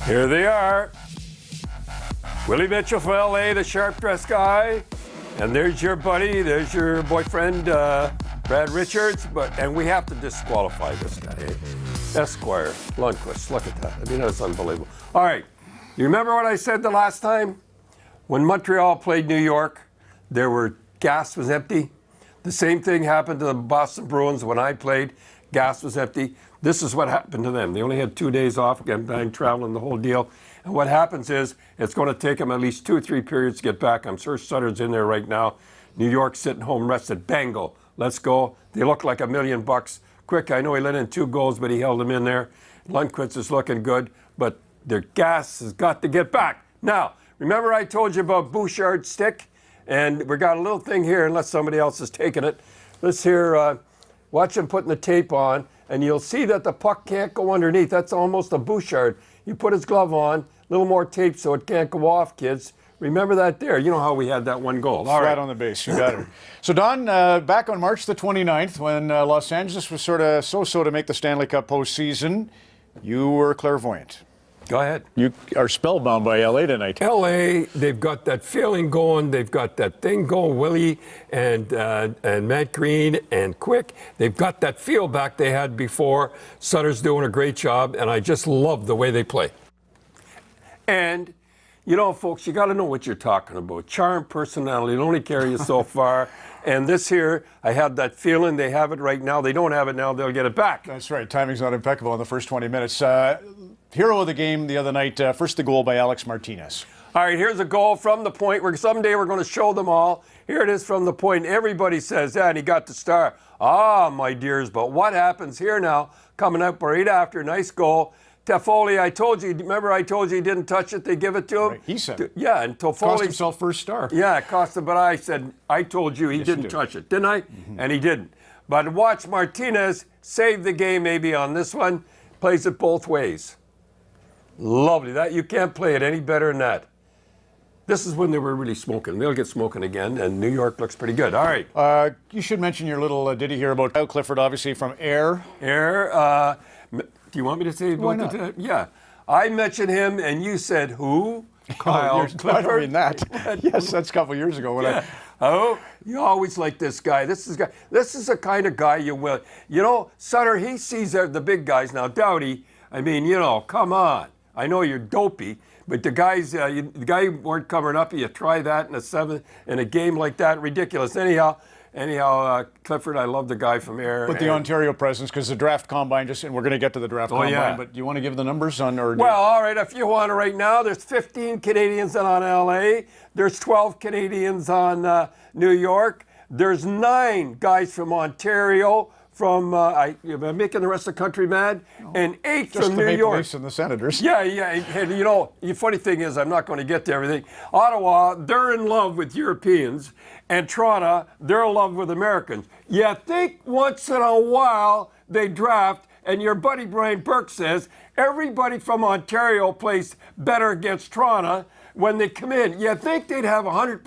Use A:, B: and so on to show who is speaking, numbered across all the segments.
A: Here they are. Willie Mitchell from LA, the sharp-dressed guy. And there's your buddy, there's your boyfriend, Brad Richards. And we have to disqualify this guy, eh? Esquire, Lundqvist, look at that. I mean, that's unbelievable. All right, you remember what I said the last time? When Montreal played New York, gas was empty. The same thing happened to the Boston Bruins when I played. Gas was empty. This is what happened to them. They only had 2 days off, again, traveling, the whole deal. And what happens is it's going to take them at least 2 or 3 periods to get back. I'm sure Sutter's in there right now. New York sitting home rested. Bango. Let's go. They look like $1 million. Quick, I know he let in 2 goals, but he held them in there. Lundqvist is looking good, but their gas has got to get back. Now, remember I told you about Bouchard's stick? And we got a little thing here, unless somebody else has taken it. Let's hear, watch him putting the tape on, and you'll see that the puck can't go underneath. That's almost a Bouchard. You put his glove on, a little more tape so it can't go off, kids. Remember that there. You know how we had that 1 goal. All
B: right. On the base. You got it. So, Don, back on March the 29th, when Los Angeles was sort of so-so to make the Stanley Cup postseason, you were clairvoyant.
A: Go ahead.
B: You are spellbound by L.A. tonight.
A: L.A., they've got that feeling going. They've got that thing going. Willie and Matt Green and Quick, they've got that feel back they had before. Sutter's doing a great job, and I just love the way they play. And, you know, folks, you got to know what you're talking about. Charm, personality, it only carry you so far. And this here, I had that feeling. They have it right now. They don't have it now. They'll get it back.
B: That's right. Timing's not impeccable in the first 20 minutes. Hero of the game the other night, first the goal by Alex Martinez.
A: All right, here's a goal from the point. Someday we're going to show them all. Here it is from the point. Everybody says, yeah, and he got the star. Ah, my dears, but what happens here now? Coming up right after, nice goal. Toffoli, I told you, remember I told you he didn't touch it, they give it to him?
B: Right, he said.
A: Yeah, and Toffoli.
B: Cost himself first star.
A: Yeah, it cost him, but I said, I told you he didn't touch it, didn't I? Mm-hmm. And he didn't. But watch Martinez save the game maybe on this one. Plays it both ways. Lovely. That you can't play it any better than that. This is when they were really smoking. They'll get smoking again, and New York looks pretty good. All right.
B: You should mention your little ditty here about Kyle Clifford, obviously from Air.
A: Air. Do you want me to say
B: Why not?
A: Yeah. I mentioned him, and you said who? Kyle Clifford.
B: I don't mean that. Yes, that's a couple years ago. When
A: Oh, you always like this guy. This is the kind of guy you will. You know, Sutter, he sees the big guys. Now, Doughty, I mean, you know, come on. I know you're dopey, but the guys, the guy weren't covering up. You try that in a game like that, ridiculous. Anyhow, Clifford, I love the guy from Air.
B: But the Ontario presence, because the draft combine, and we're going to get to the draft combine,
A: yeah.
B: But do you want to give the numbers on?
A: Well, all right, if you want to right now, there's 15 Canadians on LA. There's 12 Canadians on New York. There's 9 guys from Ontario. Am I making the rest of the country mad? No. And 8 from New York.
B: Just the and the Senators.
A: Yeah. And you know, the funny thing is, I'm not going to get to everything. Ottawa, they're in love with Europeans. And Toronto, they're in love with Americans. You think once in a while they draft, and your buddy Brian Burke says, everybody from Ontario plays better against Toronto when they come in. You think they'd have 100%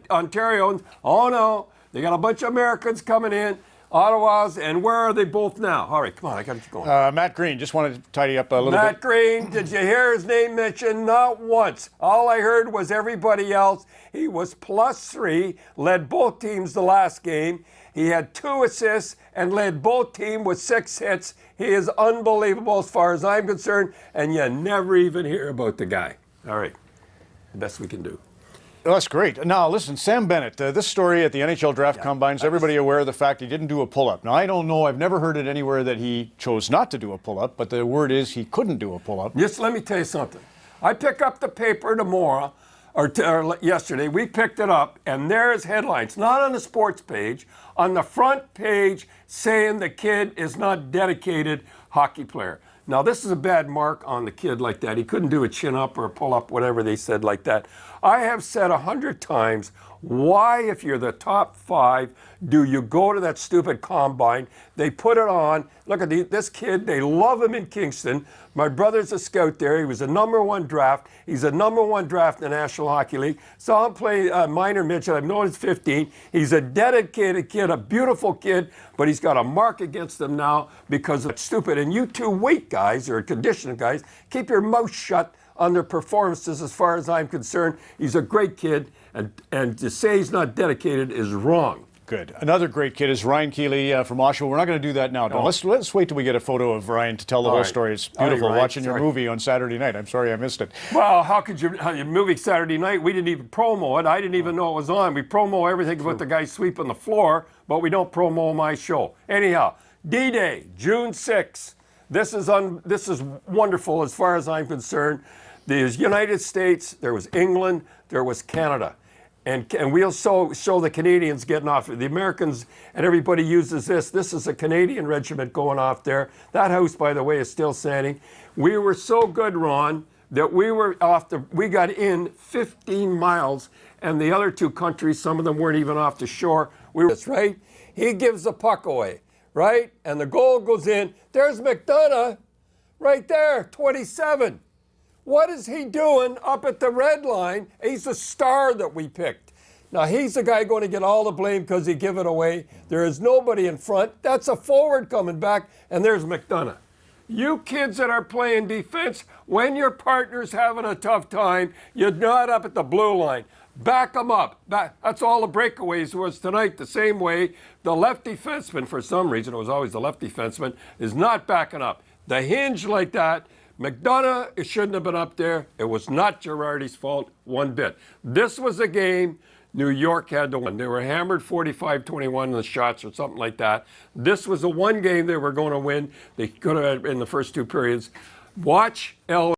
A: Ontarians. Oh, no. They got a bunch of Americans coming in. Ottawa's, and where are they both now? All right, come on, I got to keep going.
B: Matt Green, just wanted to tidy up a little bit.
A: Matt Green, did you hear his name mentioned? Not once. All I heard was everybody else. He was +3, led both teams the last game. He had 2 assists and led both teams with 6 hits. He is unbelievable as far as I'm concerned, and you never even hear about the guy. All right, the best we can do.
B: Oh, that's great. Now, listen, Sam Bennett, this story at the NHL Draft Combines, everybody aware of the fact he didn't do a pull-up. Now, I don't know, I've never heard it anywhere that he chose not to do a pull-up, but the word is he couldn't do a pull-up.
A: Just let me tell you something. I pick up the paper tomorrow, or yesterday, we picked it up, and there's headlines, not on the sports page, on the front page saying the kid is not dedicated hockey player. Now, this is a bad mark on the kid like that. He couldn't do a chin-up or a pull-up, whatever they said like that. I have said 100 times, why, if you're the top 5, do you go to that stupid combine? They put it on. Look at this kid. They love him in Kingston. My brother's a scout there. He was a #1 draft. He's a #1 draft in the National Hockey League. Saw him play minor midget. I've known he's 15. He's a dedicated kid, a beautiful kid, but he's got a mark against him now because it's stupid. And you two weight guys or conditioning guys, keep your mouth shut on their performances as far as I'm concerned. He's a great kid, and to say he's not dedicated is wrong.
B: Good. Another great kid is Ryan Keeley from Oshawa. We're not going to do that now. No. Let's wait till we get a photo of Ryan to tell the whole story. It's beautiful watching your movie on Saturday night. I'm sorry I missed it.
A: Well, how could your movie Saturday night? We didn't even promo it. I didn't even know it was on. We promo everything about the guy sweeping the floor, but we don't promo my show. Anyhow, D-Day, June 6th. This is wonderful as far as I'm concerned. There's United States, there was England, there was Canada. And we'll show the Canadians getting off. The Americans and everybody uses this. This is a Canadian regiment going off there. That house, by the way, is still standing. We were so good, Ron, that we got in 15 miles, and the other two countries, some of them weren't even off the shore. That's right. He gives the puck away, right? And the goal goes in. There's McDonough right there, 27. What is he doing up at the red line? He's the star that we picked. Now, he's the guy going to get all the blame because he gave it away. There is nobody in front. That's a forward coming back, and there's McDonough. You kids that are playing defense, when your partner's having a tough time, you're not up at the blue line. Back them up. That's all the breakaways was tonight, the same way. The left defenseman, for some reason, it was always the left defenseman, is not backing up. The hinge like that, McDonough, it shouldn't have been up there. It was not Girardi's fault one bit. This was a game New York had to win. They were hammered 45-21 in the shots or something like that. This was the one game they were going to win. They could have in the first two periods. Watch L.